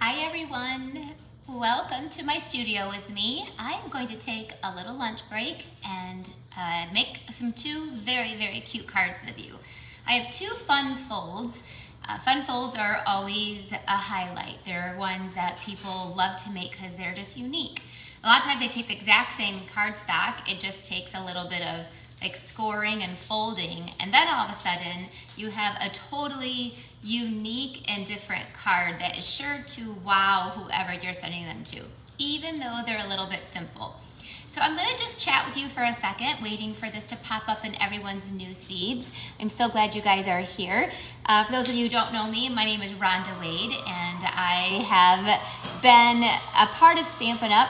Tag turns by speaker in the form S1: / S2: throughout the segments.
S1: Hi everyone, welcome to my studio with me. I am going to take a little lunch break and make two very cute cards with you. I have two fun folds. Fun folds are always a highlight. They're ones that people love to make because they're just unique. A lot of times they take the exact same cardstock, it just takes a little bit of like scoring and folding, and then all of a sudden you have a totally unique and different card that is sure to wow whoever you're sending them to, even though they're a little bit simple. So I'm gonna just chat with you for a second, waiting for this to pop up in everyone's news feeds. I'm so glad you guys are here. For those of you who don't know me, my name is Rhonda Wade, and I have been a part of Stampin' Up!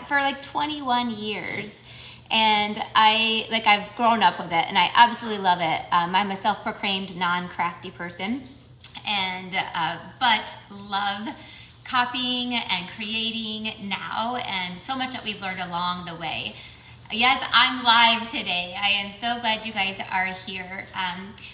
S1: For like 21 years. And I've grown up with it and I absolutely love it. I'm a self-proclaimed non-crafty person, and but love copying and creating now, and so much that we've learned along the way. Yes, I'm live today. I am so glad you guys are here.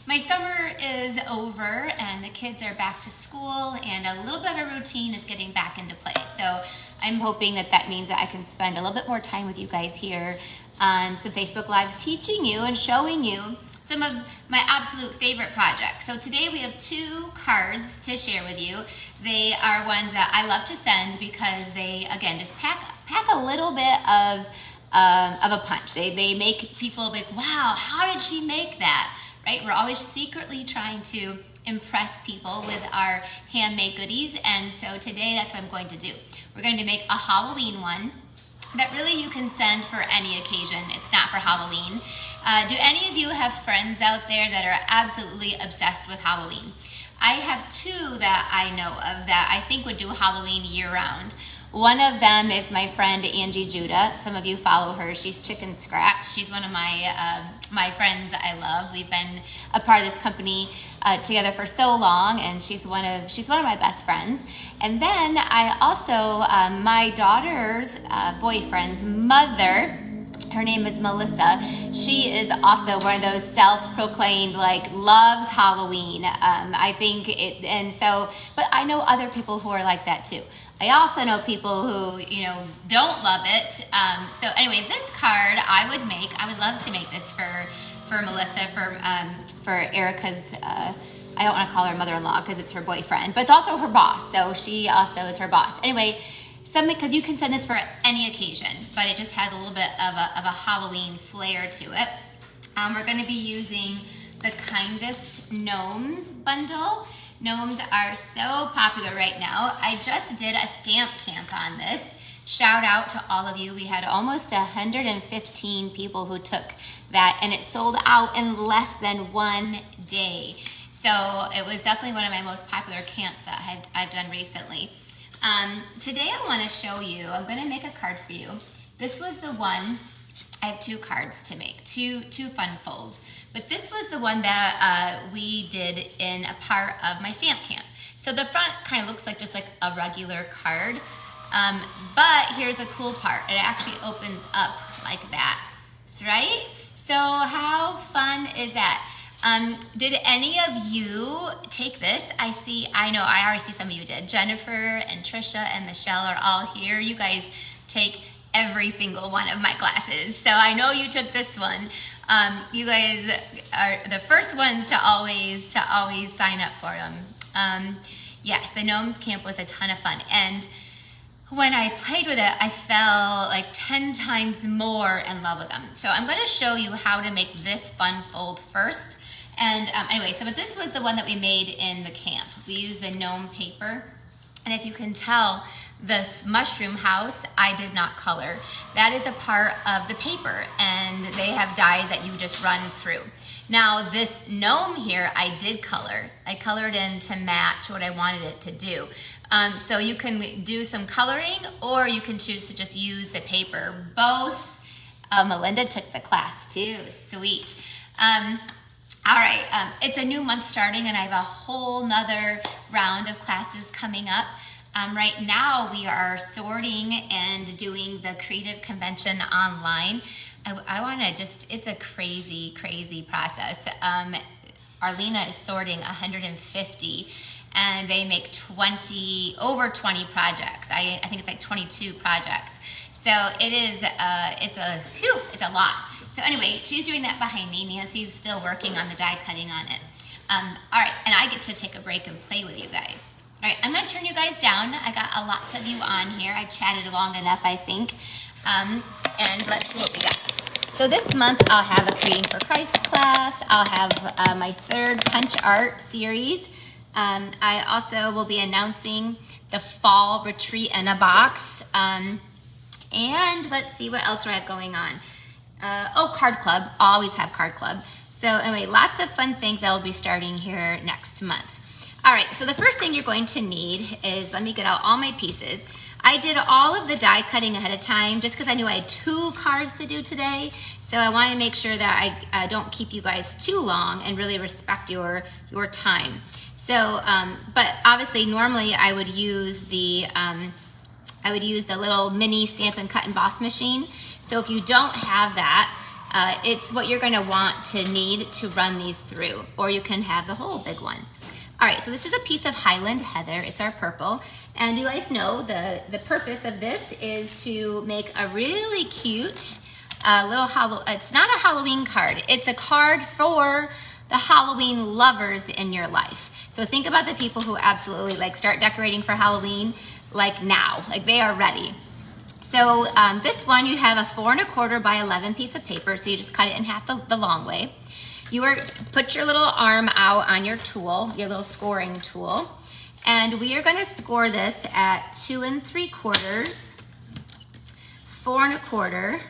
S1: My summer is over and the kids are back to school, and a little bit of a routine is getting back into place. So I'm hoping that means that I can spend a little bit more time with you guys here on some Facebook Lives, teaching you and showing you some of my absolute favorite projects. So today we have two cards to share with you. They are ones that I love to send because they, again, just pack a little bit of a punch. They make people like, wow, how did she make that? Right? We're always secretly trying to impress people with our handmade goodies, and so today that's what I'm going to do. We're going to make a Halloween one that really you can send for any occasion. It's not for Halloween. Do any of you have friends out there that are absolutely obsessed with Halloween? I have two that I know of that I think would do Halloween year-round. One of them is my friend Angie Judah. Some of you follow her. She's Chicken Scratch. She's one of my friends I love. We've been a part of this company together for so long, and she's one of my best friends. And then I also my daughter's boyfriend's mother. Her name is Melissa. She is also one of those self-proclaimed, like, loves Halloween. I think it, and so, but I know other people who are like that too. I also know people who, don't love it. So anyway, this card I would love to make this for Melissa, for Erica's, I don't want to call her mother-in-law because it's her boyfriend, but it's also her boss. So she also is her boss. Anyway, because you can send this for any occasion, but it just has a little bit of a Halloween flair to it. We're going to be using the Kindest Gnomes bundle. Gnomes are so popular right now. I just did a stamp camp on this. Shout out to all of you. We had almost 115 people who took that, and it sold out in less than 1 day. So it was definitely one of my most popular camps that I've done recently. Today I want to show you, I'm going to make a card for you. This was the one, I have two cards to make, two fun folds. But this was the one that we did in a part of my stamp camp. So the front kind of looks like just like a regular card. But here's a cool part. It actually opens up like that, right? So how fun is that? Did any of you take this? I know, I already see some of you did. Jennifer and Trisha and Michelle are all here. You guys take every single one of my classes. So I know you took this one. You guys are the first ones to always sign up for them. Yes, the Gnomes Camp was a ton of fun. And when I played with it, I fell like 10 times more in love with them. So I'm going to show you how to make this fun fold first. And anyway, but this was the one that we made in the camp. We used the gnome paper. And if you can tell, this mushroom house, I did not color. That is a part of the paper, and they have dies that you just run through. Now, this gnome here, I did color. I colored in to match what I wanted it to do. So you can do some coloring, or you can choose to just use the paper. Both. Melinda took the class too, sweet. All right, it's a new month starting, and I have a whole nother round of classes coming up. Right now we are sorting and doing the creative convention online. I want to it's a crazy process. Arlena is sorting 150 and they make over 20 projects. I think it's like 22 projects. So it's a lot. So anyway, she's doing that behind me. Nancy's still working on the die cutting on it. All right, and I get to take a break and play with you guys. All right, I'm gonna turn you guys down. I got lots of you on here. I chatted long enough, I think. And let's see what we got. So this month I'll have a Creating for Christ class. I'll have my 3rd Punch Art series. I also will be announcing the fall retreat in a box. And let's see, what else do I have going on? Card club. I'll always have card club. So anyway, lots of fun things that will be starting here next month. All right, so the first thing you're going to need is, let me get out all my pieces. I did all of the die cutting ahead of time just because I knew I had 2 cards to do today. So I want to make sure that I don't keep you guys too long and really respect your time. So, but obviously normally I would use the little mini Stampin' Cut and Emboss machine. So if you don't have that, it's what you're going to need to run these through, or you can have the whole big one. All right, so this is a piece of Highland Heather. It's our purple. And you guys know the purpose of this is to make a really cute it's not a Halloween card. It's a card for the Halloween lovers in your life. So think about the people who absolutely start decorating for Halloween now, they are ready. So this one, you have a 4 1/4 by 11 piece of paper. So you just cut it in half the long way. Put your little arm out on your tool, your little scoring tool. And we are going to score this at 2 3/4, 4 1/4,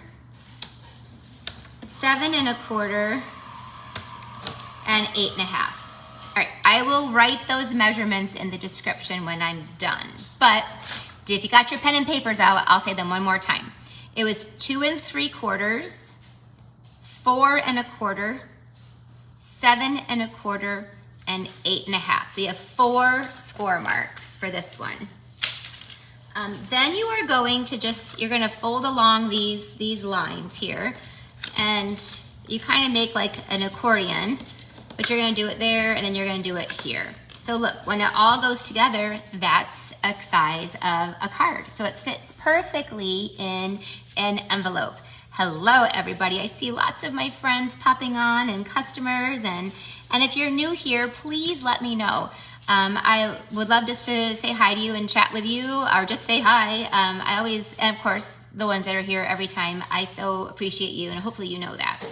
S1: 7 1/4, and 8 1/2. All right, I will write those measurements in the description when I'm done. But if you got your pen and papers out, I'll say them one more time. It was 2 3/4, 4 1/4, 7 1/4, and 8 1/2. So you have 4 score marks for this one. Then you are going to you're going to fold along these lines here, and you kind of make like an accordion, but you're going to do it there, and then you're going to do it here. So look, when it all goes together, that's a size of a card. So it fits perfectly in an envelope. Hello, everybody. I see lots of my friends popping on and customers, and if you're new here, please let me know. I would love just to say hi to you and chat with you, or just say hi. I always, and of course, the ones that are here every time, I so appreciate you, and hopefully you know that.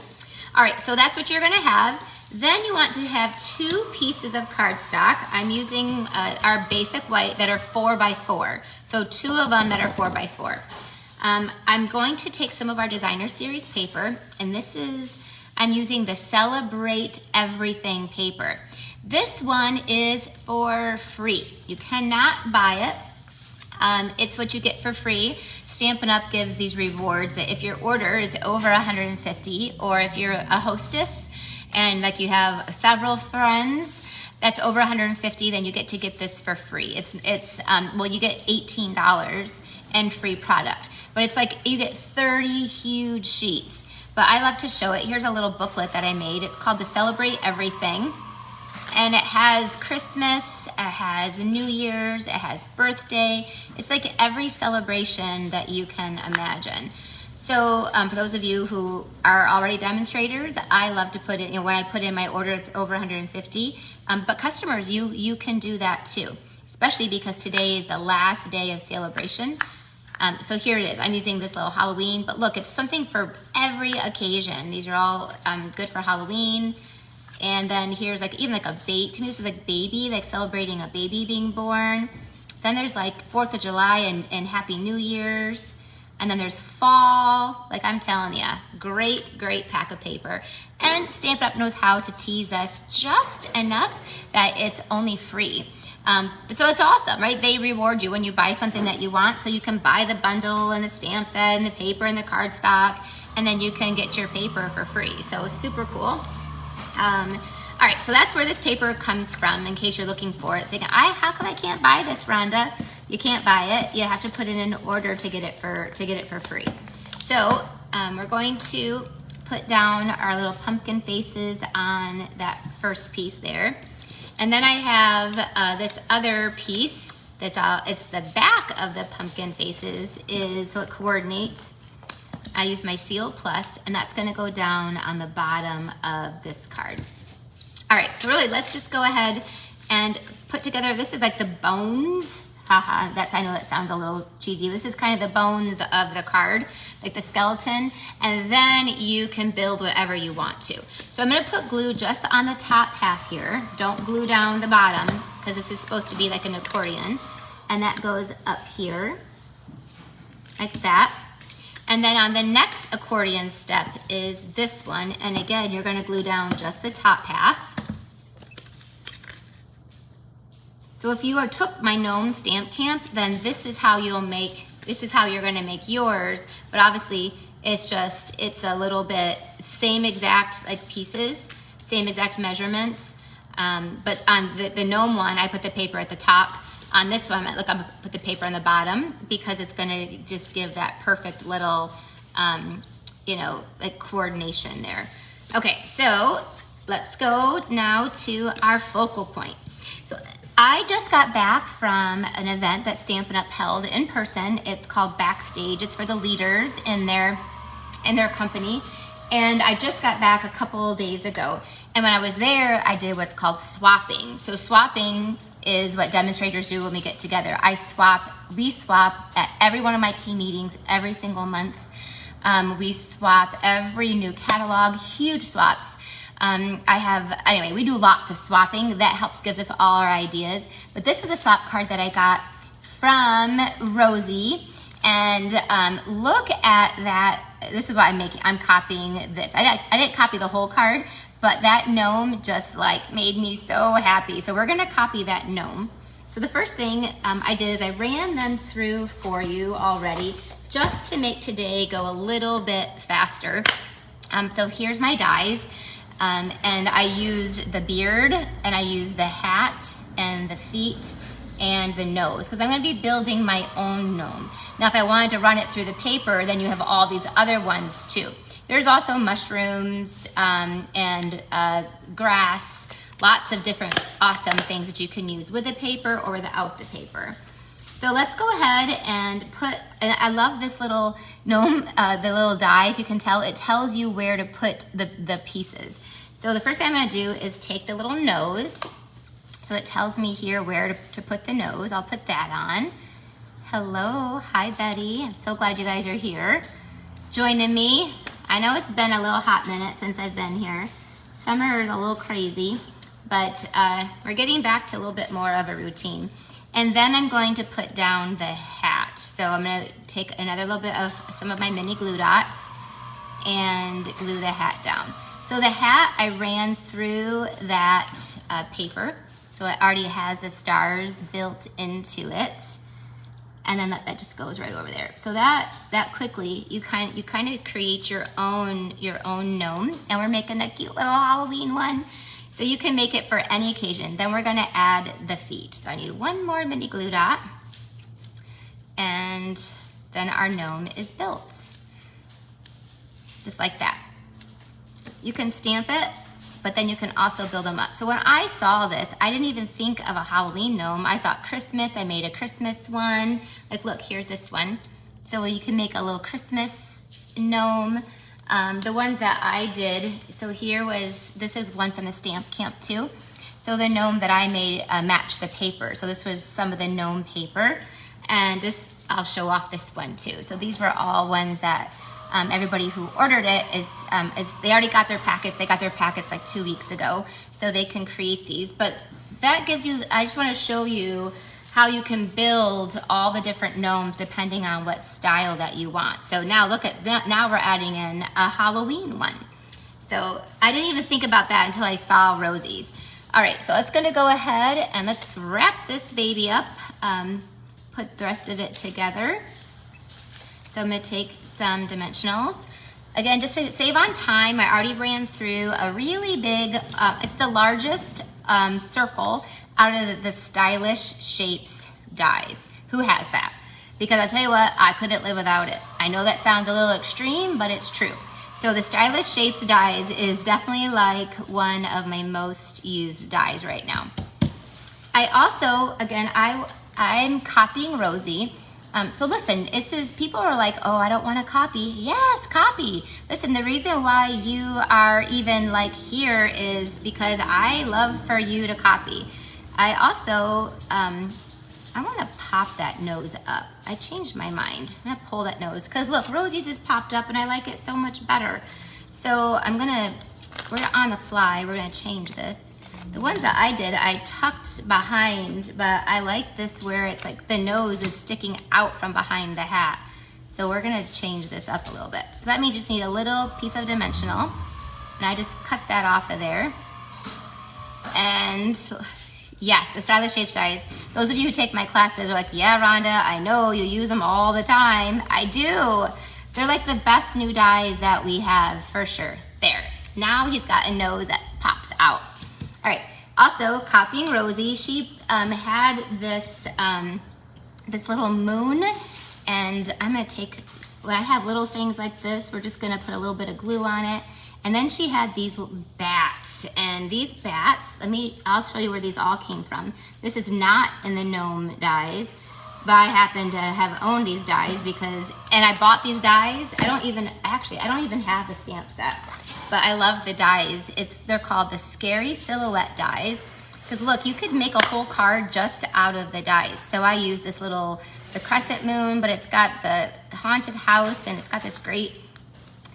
S1: All right, so that's what you're gonna have. Then you want to have 2 pieces of cardstock. I'm using our basic white that are 4 by 4. So 2 of them that are 4 by 4. I'm going to take some of our designer series paper, and I'm using the Celebrate Everything paper. This one is for free. You cannot buy it. It's what you get for free. Stampin' Up! Gives these rewards. If your order is over 150, or if you're a hostess and you have several friends that's over 150, then you get this for free. You get $18 and free product. But it's you get 30 huge sheets. But I love to show it. Here's a little booklet that I made. It's called the Celebrate Everything. And it has Christmas, it has New Year's, it has birthday. It's every celebration that you can imagine. So for those of you who are already demonstrators, I love to put it, when I put in my order, it's over 150. But customers, you can do that too, especially because today is the last day of celebration. So here it is. I'm using this little Halloween, but look, it's something for every occasion. These are all good for Halloween. And then here's even a baby. To me, this is baby, celebrating a baby being born. Then there's 4th of July and Happy New Year's. And then there's fall. I'm telling you, great pack of paper. And Stampin' Up! Knows how to tease us just enough that it's only free. So it's awesome, right? They reward you when you buy something that you want. So you can buy the bundle and the stamp set and the paper and the cardstock, and then you can get your paper for free. So super cool. All right, so that's where this paper comes from, in case you're looking for it. Thinking, how come I can't buy this, Rhonda? You can't buy it. You have to put in an order to get it for free. So we're going to put down our little pumpkin faces on that first piece there. And then I have this other piece that's it's the back of the pumpkin faces, so it coordinates. I use my Seal Plus, and that's gonna go down on the bottom of this card. All right, so really let's just go ahead and put together, this is like the bones. Haha, I know that sounds a little cheesy. This is kind of the bones of the card, like the skeleton, and then you can build whatever you want to. So I'm gonna put glue just on the top half here. Don't glue down the bottom, because this is supposed to be like an accordion. And that goes up here, like that. And then on the next accordion step is this one. And again, you're gonna glue down just the top half. So if you took my gnome stamp camp, then this is how you're gonna make yours. But obviously it's a little bit, same exact like pieces, same exact measurements. But on the gnome one, I put the paper at the top. On this one, I'm gonna put the paper on the bottom because it's gonna just give that perfect little, like coordination there. Okay, so let's go now to our focal point. So I just got back from an event that Stampin' Up! Held in person. It's called Backstage. It's for the leaders in their company. And I just got back a couple days ago. And when I was there, I did what's called swapping. So swapping is what demonstrators do when we get together. We swap at every one of my team meetings every single month. We swap every new catalog, huge swaps. Anyway, we do lots of swapping. That gives us all our ideas. But this was a swap card that I got from Rosie. And look at that. This is what I'm making. I'm copying this. I didn't copy the whole card, but that gnome just like made me so happy. So we're gonna copy that gnome. So the first thing I did is I ran them through for you already, just to make today go a little bit faster. So here's my dies. And I used the beard, and I used the hat, and the feet, and the nose, because I'm going to be building my own gnome. Now, if I wanted to run it through the paper, then you have all these other ones too. There's also mushrooms and grass, lots of different awesome things that you can use with the paper or without the paper. So let's go ahead and and I love this little gnome, the little die, if you can tell, it tells you where to put the pieces. So the first thing I'm gonna do is take the little nose. So it tells me here where to put the nose. I'll put that on. Hello, hi Betty. I'm so glad you guys are here joining me. I know it's been a little hot minute since I've been here. Summer is a little crazy, but we're getting back to a little bit more of a routine. And then I'm going to put down the hat. So I'm gonna take another little bit of some of my mini glue dots and glue the hat down. So the hat, I ran through that paper. So it already has the stars built into it. And then that just goes right over there. So that quickly, you kind of create your own gnome. And we're making a cute little Halloween one. So you can make it for any occasion. Then we're gonna add the feet. So I need one more mini glue dot. And then our gnome is built. Just like that. You can stamp it, but then you can also build them up. So when I saw this, I didn't even think of a Halloween gnome. I thought Christmas, I made a Christmas one. Like look, here's this one. So you can make a little Christmas gnome. The ones that I did, so this is one from the stamp camp too. So the gnome that I made matched the paper. So this was some of the gnome paper. And I'll show off this one too. So these were all ones that everybody who ordered it they already got their packets. They got their packets like 2 weeks ago, so they can create these. But that gives you, I just want to show you how you can build all the different gnomes depending on what style that you want. So now look at that, now we're adding in a Halloween one. So I didn't even think about that until I saw Rosie's. All right, so it's gonna go ahead and let's wrap this baby up, put the rest of it together. So I'm gonna take some dimensionals. Again, just to save on time, I already ran through a really big, it's the largest circle out of the Stylish Shapes dies. Who has that? Because I'll tell you what, I couldn't live without it. I know that sounds a little extreme, but it's true. So the Stylish Shapes dies is definitely like one of my most used dies right now. I also, again, I'm copying Rosie. So listen, it says people are like, oh, I don't want to copy. Yes, copy. Listen, the reason why you are even like here is because I love for you to copy. I also, I want to pop that nose up. I changed my mind. I'm gonna pull that nose because look, Rosie's is popped up and I like it so much better. So we're on the fly, we're gonna change this. The ones that I did, I tucked behind, but I like this where it's like the nose is sticking out from behind the hat. So we're gonna change this up a little bit. So that means you just need a little piece of dimensional, and I just cut that off of there. And yes, the Stylish Shapes dies. Those of you who take my classes are like, yeah, Rhonda, I know you use them all the time. I do. They're like the best new dies that we have for sure. There, now he's got a nose that pops out. All right, also copying Rosie, she had this, this little moon, and I'm gonna take, when I have little things like this, we're just gonna put a little bit of glue on it. And then she had these bats, and these bats, I'll show you where these all came from. This is not in the Gnome dies, but I happen to have owned these dies because, and I bought these dies, I don't even have the stamp set. But I love the dies. They're called the Scary Silhouette dies. Because look, you could make a whole card just out of the dies. So I use this the crescent moon, but it's got the haunted house, and it's got this great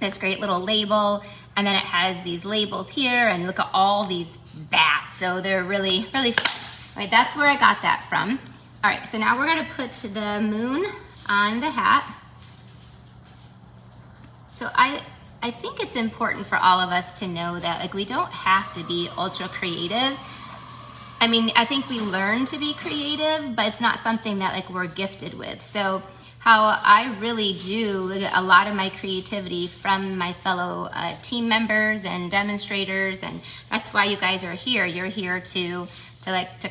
S1: little label. And then it has these labels here, and look at all these bats. So they're really, really fun. All right, that's where I got that from. All right, so now we're gonna put the moon on the hat. So I think it's important for all of us to know that like we don't have to be ultra creative. I mean, I think we learn to be creative, but it's not something that like we're gifted with. So how I really do a lot of my creativity from my fellow team members and demonstrators, and that's why you guys are here. You're here to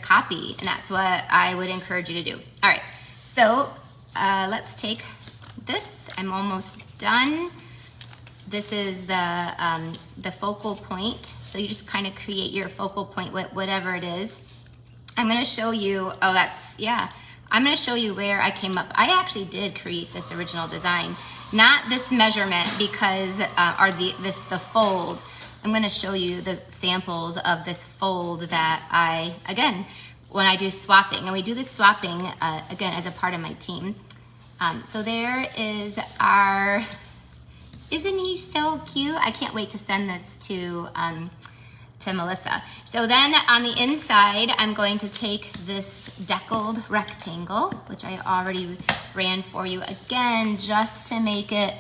S1: copy, and that's what I would encourage you to do. All right, so let's take this. I'm almost done. This is the focal point. So you just kind of create your focal point with whatever it is. I'm gonna show you, I'm gonna show you where I came up. I actually did create this original design, not this measurement because, the fold. I'm gonna show you the samples of this fold that again, when I do swapping, and we do this swapping, again, as a part of my team. So there is our, isn't he so cute? I can't wait to send this to Melissa. So then on the inside, I'm going to take this Deckled Rectangle, which I already ran for you again, just to make it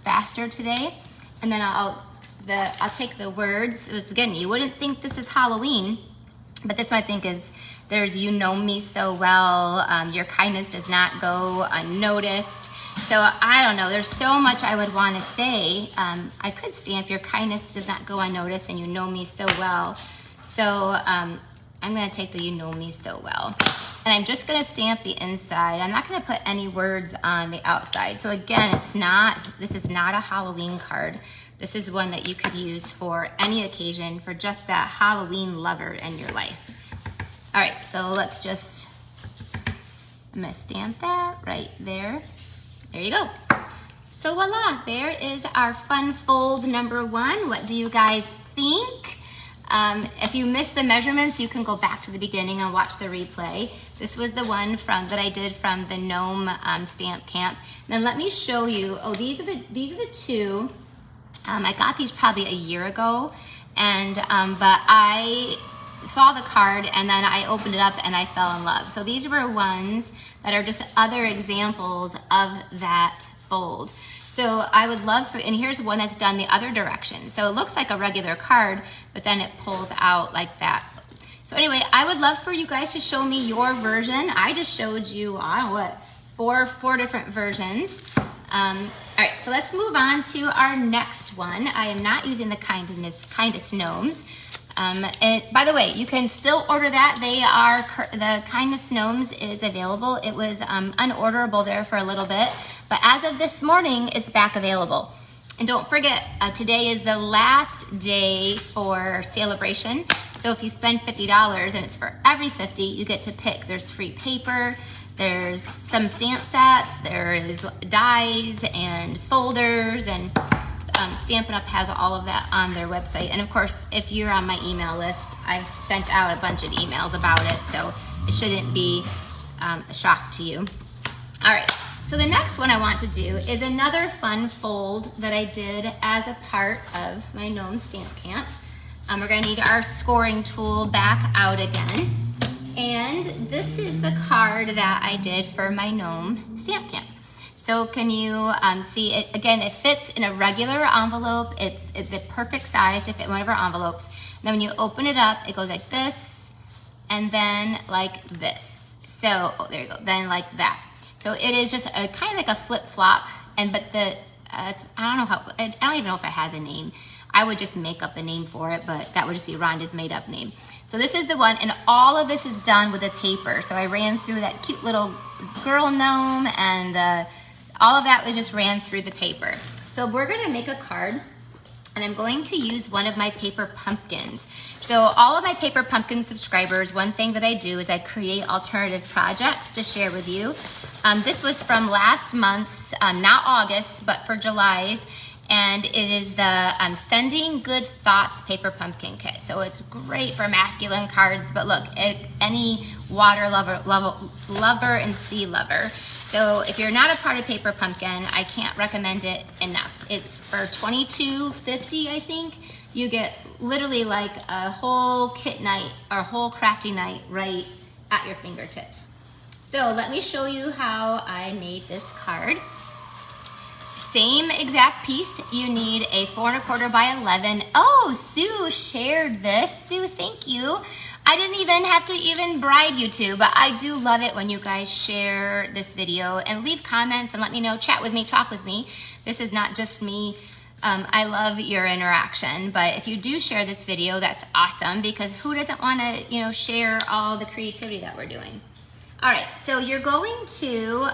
S1: faster today. And then I'll take the words. Again, you wouldn't think this is Halloween, but this one I think is, there's you know me so well, your kindness does not go unnoticed. So I don't know, there's so much I would want to say. I could stamp your kindness does not go unnoticed and you know me so well. So I'm gonna take the you know me so well. And I'm just gonna stamp the inside. I'm not gonna put any words on the outside. So again, this is not a Halloween card. This is one that you could use for any occasion for just that Halloween lover in your life. All right, so let's just, I'm gonna stamp that right there. There you go. So voila, there is our fun fold number one. What do you guys think? If you missed the measurements, you can go back to the beginning and watch the replay. This was the one that I did from the Gnome Stamp Camp. And then let me show you, these are the two. I got these probably a year ago, and but I saw the card and then I opened it up and I fell in love. So these were ones that are just other examples of that fold. So I would love for, and here's one that's done the other direction. So it looks like a regular card, but then it pulls out like that. So anyway, I would love for you guys to show me your version. I just showed you, I don't know what, four different versions. All right, so let's move on to our next one. I am not using the Kindest Gnomes. And by the way, you can still order that. The Kindest Gnomes is available. It was unorderable there for a little bit, but as of this morning, it's back available. And don't forget, today is the last day for celebration. So if you spend $50 and it's for every 50, you get to pick. There's free paper, there's some stamp sets, there is dies and folders, and Stampin' Up! Has all of that on their website. And of course, if you're on my email list, I've sent out a bunch of emails about it, so it shouldn't be a shock to you. All right, so the next one I want to do is another fun fold that I did as a part of my Gnome Stamp Camp. We're gonna need our scoring tool back out again. And this is the card that I did for my Gnome Stamp Camp. So can you see it? Again, it fits in a regular envelope. It's the perfect size to fit one of our envelopes. And then when you open it up, it goes like this, and then like this. So, oh, there you go, then like that. So it is just a kind of like a flip-flop, but I don't even know if it has a name. I would just make up a name for it, but that would just be Rhonda's made up name. So this is the one, and all of this is done with a paper. So I ran through that cute little girl gnome, and all of that was just ran through the paper. So we're gonna make a card, and I'm going to use one of my paper pumpkins. So all of my paper pumpkin subscribers, one thing that I do is I create alternative projects to share with you. This was from last month's, not August, but for July's, and it is the Sending Good Thoughts paper pumpkin kit. So it's great for masculine cards, but look, any water lover and sea lover. So if you're not a part of Paper Pumpkin, I can't recommend it enough. It's for $22.50, I think. You get literally like a whole kit night or a whole crafty night right at your fingertips. So let me show you how I made this card. Same exact piece. You need a 4 1/4 by 11. Oh, Sue shared this. Sue, thank you. I didn't even have to bribe you to, but I do love it when you guys share this video and leave comments and let me know, chat with me, talk with me. This is not just me. I love your interaction, but if you do share this video, that's awesome, because who doesn't want to, share all the creativity that we're doing? All right, so you're going to,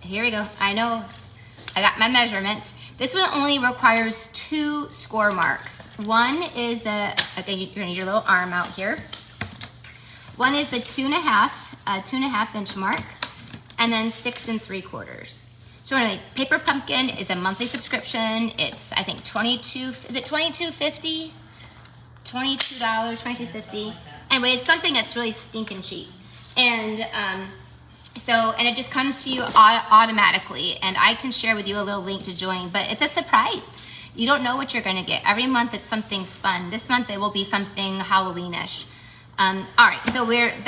S1: here we go. I know I got my measurements. This one only requires 2 score marks. One is again, you're gonna need your little arm out here. One is the 2.5 inch mark, and then 6 3/4. So anyway, Paper Pumpkin is a monthly subscription. It's, I think, $22.50? $22, $22.50. Anyway, it's something that's really stinking cheap. And and it just comes to you automatically, and I can share with you a little link to join, but it's a surprise. You don't know what you're gonna get. Every month it's something fun. This month it will be something Halloween-ish. All right, so and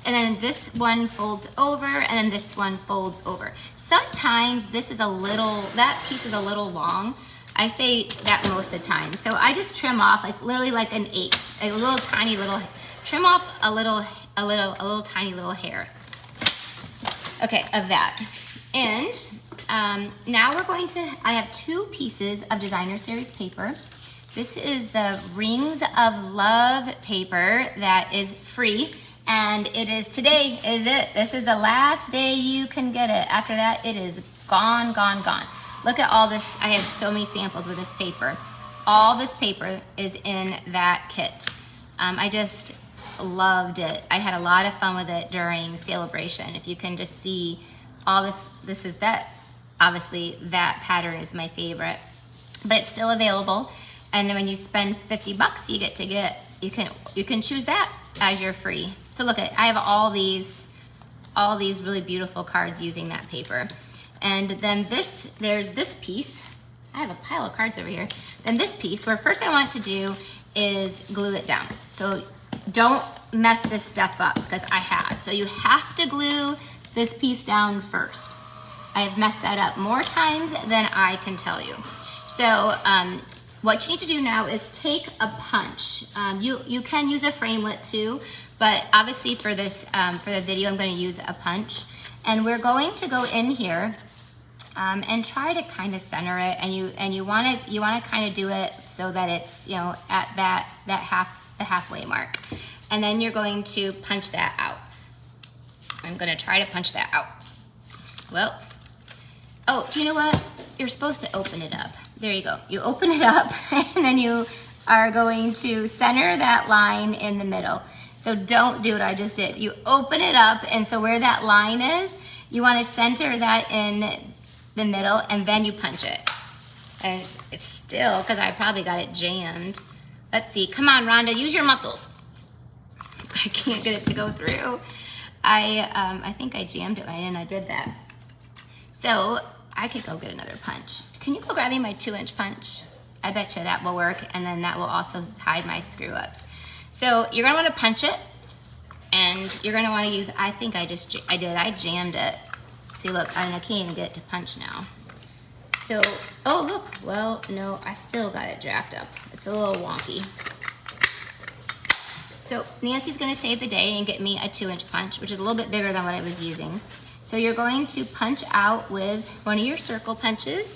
S1: then this one folds over, and then this one folds over. Sometimes that piece is a little long. I say that most of the time. So I just trim off literally like an 1/8, a little tiny little, trim off a little tiny little hair. Okay, of that. And now I have 2 pieces of Designer Series paper. This is the Rings of Love paper that is free, and today is it. This is the last day you can get it. After that, it is gone, gone, gone. Look at all this. I have so many samples with this paper. All this paper is in that kit. I just loved it. I had a lot of fun with it during Celebration. If you can just see all this is that. Obviously, that pattern is my favorite, but it's still available. And when you spend $50, you can choose that as your free. So look I have all these really beautiful cards using that paper. And then there's this piece. I have a pile of cards over here. Then this piece, where first I want to do is glue it down. So don't mess this stuff up, because I have. So you have to glue this piece down first. I have messed that up more times than I can tell you. So what you need to do now is take a punch. You can use a framelit too, but obviously for this for the video, I'm going to use a punch. And we're going to go in here and try to kind of center it. And you want to kind of do it so that it's at the halfway mark. And then you're going to punch that out. I'm going to try to punch that out. Well. Oh, do you know what? You're supposed to open it up. There you go. You open it up, and then you are going to center that line in the middle. So don't do what I just did. You open it up, and so where that line is, you want to center that in the middle, and then you punch it. And it's still, because I probably got it jammed. Let's see, come on, Rhonda, use your muscles. I can't get it to go through. I think I jammed it and I did that. So I could go get another punch. Can you go grab me my 2-inch punch? I bet you that will work, and then that will also hide my screw ups. So you're gonna wanna punch it, and you're gonna wanna use, I think I jammed it. See, look, I can't even get it to punch now. So, oh look, well, no, I still got it jacked up. It's a little wonky. So Nancy's gonna save the day and get me a 2-inch punch, which is a little bit bigger than what I was using. So you're going to punch out with one of your circle punches.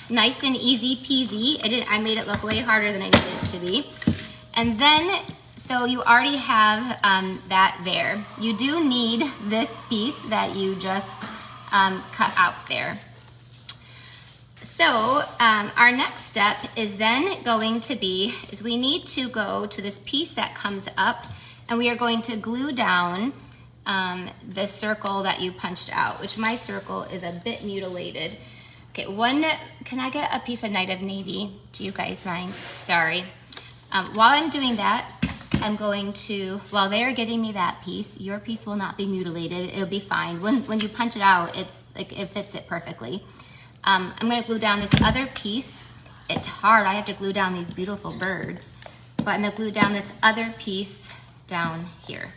S1: Nice and easy peasy. I made it look way harder than I needed it to be. And then, so you already have that there. You do need this piece that you just cut out there. So our next step is then going to be, is we need to go to this piece that comes up, and we are going to glue down the circle that you punched out, which my circle is a bit mutilated. Okay, can I get a piece of Night of Navy? Do you guys mind? Sorry. While I'm doing that, I'm going to, while they're getting me that piece, your piece will not be mutilated. It'll be fine. When you punch it out, it's like it fits it perfectly. I'm gonna glue down this other piece. It's hard, I have to glue down these beautiful birds, but I'm gonna glue down this other piece down here.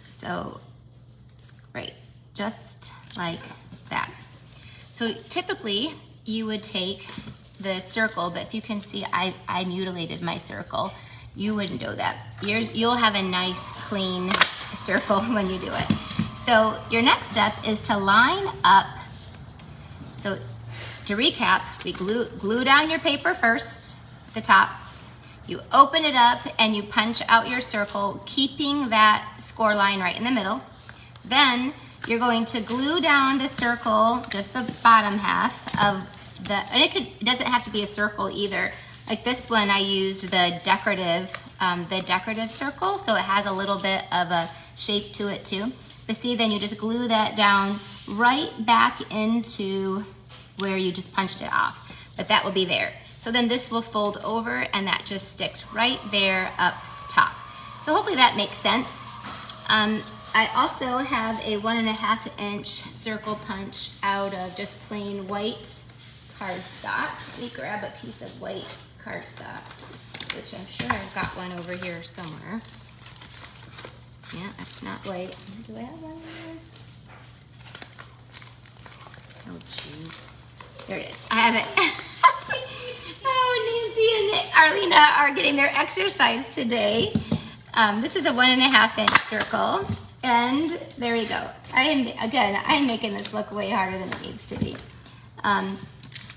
S1: So it's great, just like that. So typically you would take the circle, but if you can see, I mutilated my circle. You wouldn't do that. You'll have a nice clean circle when you do it. So your next step is to line up. So to recap, we glue down your paper first at the top. You open it up and you punch out your circle, keeping that score line right in the middle. Then you're going to glue down the circle, just the bottom half of and it doesn't have to be a circle either. Like this one, I used the decorative circle, so it has a little bit of a shape to it too. But see, then you just glue that down right back into where you just punched it off. But that will be there. So then this will fold over, and that just sticks right there up top. So hopefully that makes sense. I also have a 1.5-inch circle punch out of just plain white cardstock. Let me grab a piece of white cardstock, which I'm sure I've got one over here somewhere. Yeah, that's not white. Do I have one here? Oh, jeez. There it is. I have it. Oh, Nancy and Arlena are getting their exercise today. This is a 1.5-inch circle. And there we go. I'm making this look way harder than it needs to be.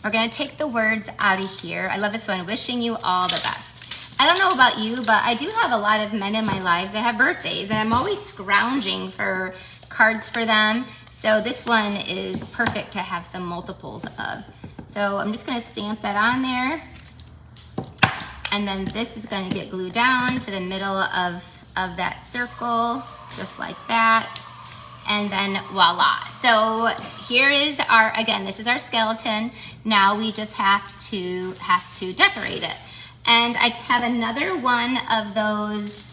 S1: We're gonna take the words out of here. I love this one, wishing you all the best. I don't know about you, but I do have a lot of men in my lives that have birthdays, and I'm always scrounging for cards for them. So this one is perfect to have some multiples of. So I'm just gonna stamp that on there. And then this is gonna get glued down to the middle of that circle, just like that. And then voila. So here is this is our skeleton. Now we just have to decorate it. And I have another one of those,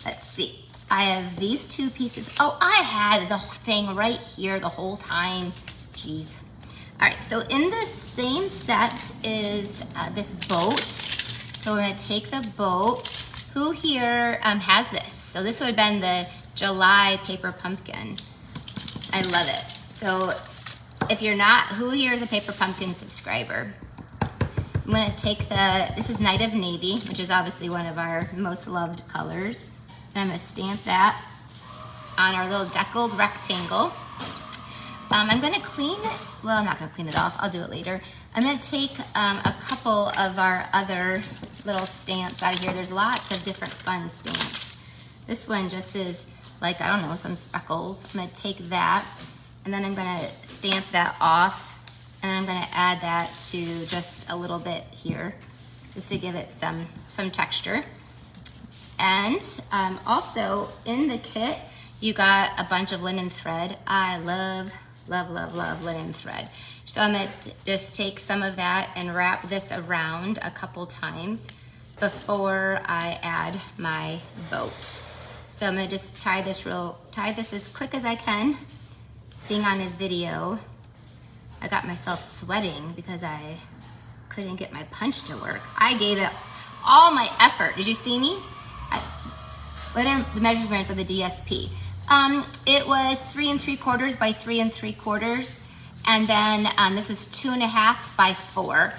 S1: let's see. I have these two pieces. Oh, I had the thing right here the whole time. Jeez. All right, so in the same set is this boat. So we're gonna take the boat. Who here has this? So this would have been the July paper pumpkin. I love it. So if you're not, who here is a paper pumpkin subscriber? I'm gonna take this is Night of Navy, which is obviously one of our most loved colors. And I'm gonna stamp that on our little deckled rectangle. I'm gonna clean it, well, I'm not gonna clean it off, I'll do it later. I'm gonna take a couple of our other little stamps out of here. There's lots of different fun stamps. This one just is like, I don't know, some speckles. I'm gonna take that, and then I'm gonna stamp that off And I'm gonna add that to just a little bit here, just to give it some texture. And also in the kit, you got a bunch of linen thread. I love, love, love, love linen thread. So I'm gonna just take some of that and wrap this around a couple times before I add my boat. So I'm gonna just tie this as quick as I can. Being on a video, I got myself sweating because I couldn't get my punch to work. I gave it all my effort. Did you see me? What are the measurements of the DSP? It was 3 3/4 by 3 3/4. And then this was 2.5 by 4.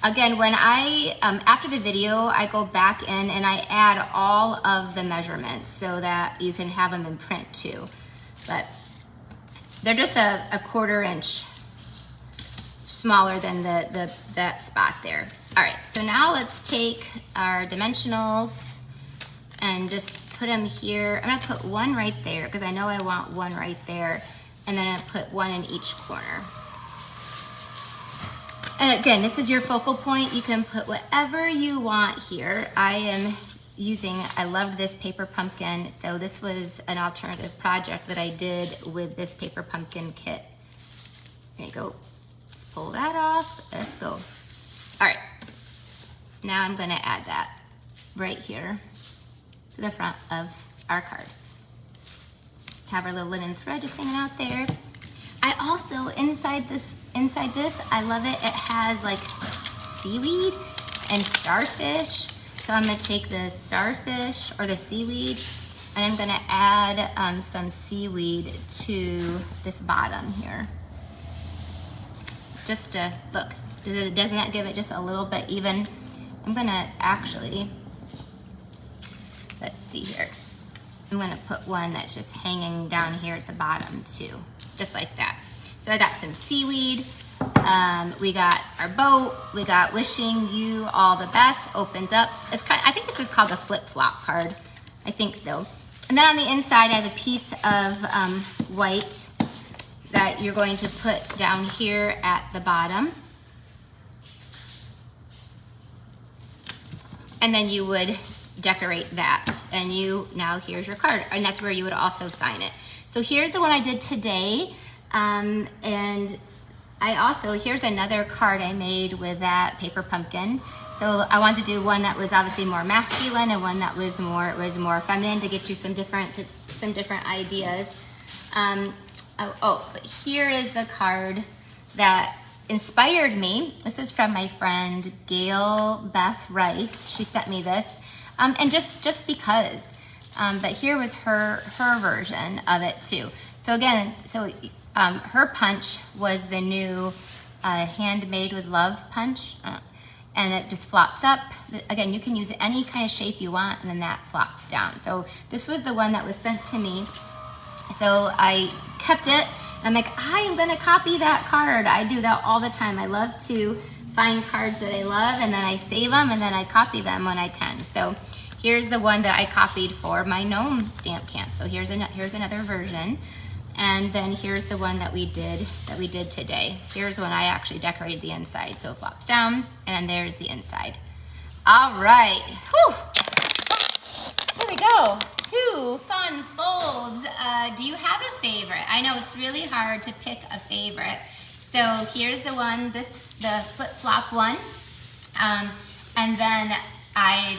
S1: Again, when I, after the video, I go back in and I add all of the measurements so that you can have them in print too. But they're just a 1/4 inch smaller than that spot there. All right, so now let's take our dimensionals and just put them here. I'm gonna put one right there because I know I want one right there, and then I put one in each corner. And again, this is your focal point. You can put whatever you want here. I am using, I loved this paper pumpkin, so this was an alternative project that I did with this paper pumpkin kit. There you go. Let's pull that off. Let's go. All right. Now I'm gonna add that right here to the front of our card. Have our little linen thread just hanging out there. I also, inside this, I love it. It has like seaweed and starfish. So I'm gonna take the starfish or the seaweed and I'm gonna add some seaweed to this bottom here. Just to, look, doesn't that give it just a little bit even? I'm gonna actually, let's see here. I'm gonna put one that's just hanging down here at the bottom too, just like that. So I got some seaweed, we got our boat, we got wishing you all the best, opens up. It's kind of, I think this is called a flip-flop card. I think so. And then on the inside, I have a piece of white that you're going to put down here at the bottom. And then you would decorate that. And now here's your card. And that's where you would also sign it. So here's the one I did today. And I also, here's another card I made with that paper pumpkin. So I wanted to do one that was obviously more masculine and one that was more feminine to get you some different ideas. But here is the card that inspired me. This is from my friend Gail Beth Rice. She sent me this, and just because. But here was her version of it too. So again, her punch was the new Handmade with Love punch, and it just flops up. Again, you can use any kind of shape you want, and then that flops down. So this was the one that was sent to me. So I kept it. I'm like, I am gonna copy that card. I do that all the time. I love to find cards that I love, and then I save them, and then I copy them when I can. So here's the one that I copied for my gnome stamp camp. So here's another version. And then here's the one that we did today. Here's when I actually decorated the inside. So it flops down, and then there's the inside. All right. Whew. Here we go. 2 fun folds. Do you have a favorite? I know it's really hard to pick a favorite. So here's the one, the flip-flop one. And then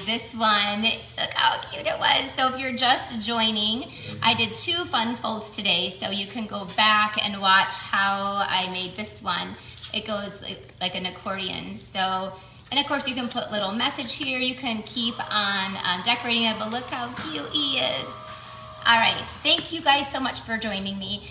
S1: this one, look how cute it was. So if you're just joining, I did 2 fun folds today, so you can go back and watch how I made this one. It goes like an accordion. So, and of course you can put little message here. You can keep on decorating it, but look how cute he is. All right, thank you guys so much for joining me.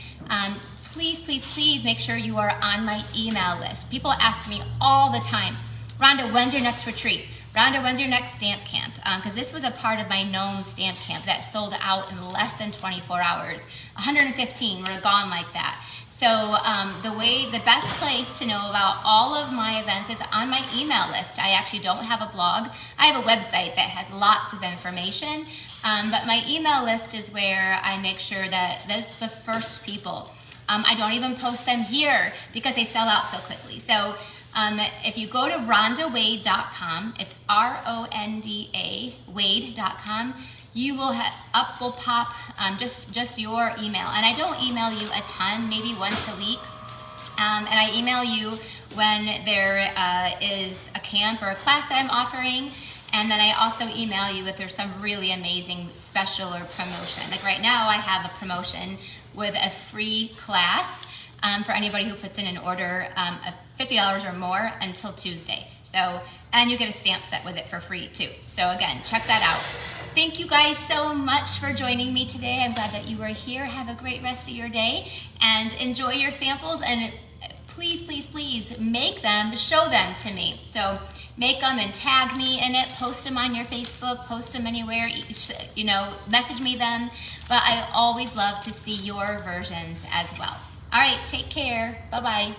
S1: Please, please, please make sure you are on my email list. People ask me all the time, Rhonda, when's your next retreat? Rhonda, when's your next stamp camp? Because this was a part of my gnome stamp camp that sold out in less than 24 hours. 115 were gone like that. So the best place to know about all of my events is on my email list. I actually don't have a blog. I have a website that has lots of information, but my email list is where I make sure that those are the first people I don't even post them here because they sell out so quickly. So if you go to rondawade.com, it's R-O-N-D-A Wade.com, you will up will pop just your email. And I don't email you a ton, maybe once a week. And I email you when there is a camp or a class that I'm offering. And then I also email you if there's some really amazing special or promotion. Like right now I have a promotion with a free class for anybody who puts in an order of $50 or more until Tuesday. So, and you get a stamp set with it for free too. So again, check that out. Thank you guys so much for joining me today. I'm glad that you were here. Have a great rest of your day and enjoy your samples, and please, please, please make them, show them to me. So make them and tag me in it, post them on your Facebook, post them anywhere, you know, message me them. But I always love to see your versions as well. All right, take care. Bye-bye.